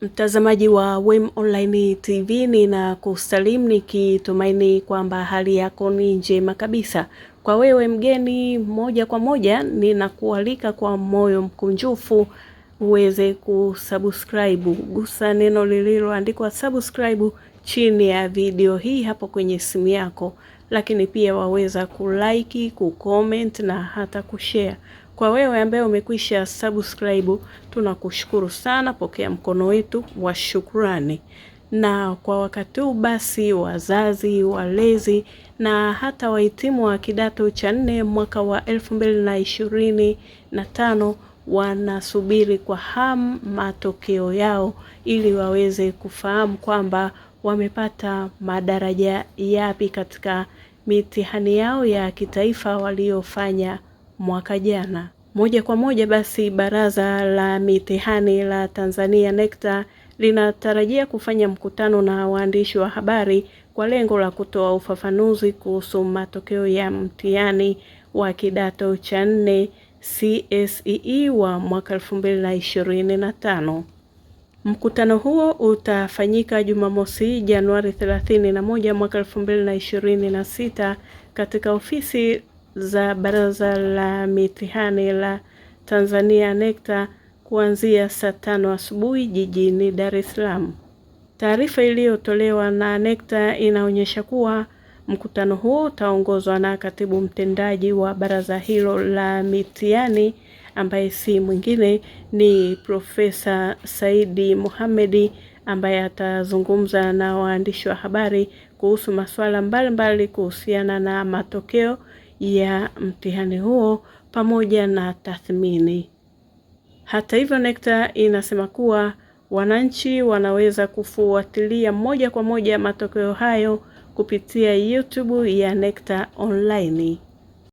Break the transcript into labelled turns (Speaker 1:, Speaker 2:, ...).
Speaker 1: Mtazamaji wa WEM Online TV, nina kusalimu nikitumaini kwamba hali yako ni njema kabisa. Kwa wewe mgeni, moja kwa moja ninakualika kwa moyo mkunjufu uweze kusubscribe. Gusa neno lililoandikwa subscribe chini ya video hii hapo kwenye simu yako, lakini pia waweza kulike, kucomment na hata kushare. Kwa wewe ambaye umekwisha subscribe, tunakushukuru sana, pokea mkono wetu wa shukrani. Na kwa wakati huu basi, wazazi, walezi na hata wahitimu wa kidato cha 4 mwaka wa 2025 wanasubiri kwa hamu matokeo yao ili waweze kufahamu kwamba wamepata madaraja yapi katika mitihani yao ya kitaifa waliofanya mwaka jana. Moja kwa moja basi, Baraza la Mitihani la Tanzania NECTA linatarajia kufanya mkutano na waandishi wa habari kwa lengo la kutoa ufafanuzi kuhusu matokeo ya mtihani wa kidato cha 4 CSEE wa mwaka 2025. Mkutano huo utafanyika Jumamosi, Januari 31 mwaka 2026 katika ofisi za Baraza la Mitihani la Tanzania NECTA kuanzia saa 5 asubuhi jijini Dar es Salaam. Taarifa iliyotolewa na NECTA inaonyesha kuwa mkutano huo utaongozwa na katibu mtendaji wa baraza hilo la mitihani ambaye si mwingine ni Profesa Saidi Mohamed, ambaye atazungumza na waandishi wa habari kuhusu masuala mbalimbali kuhusiana na matokeo ya mtihani huo pamoja na tathmini. Hata hivyo, NECTA inasema kuwa wananchi wanaweza kufuatilia moja kwa moja matokeo hayo kupitia YouTube ya NECTA Online.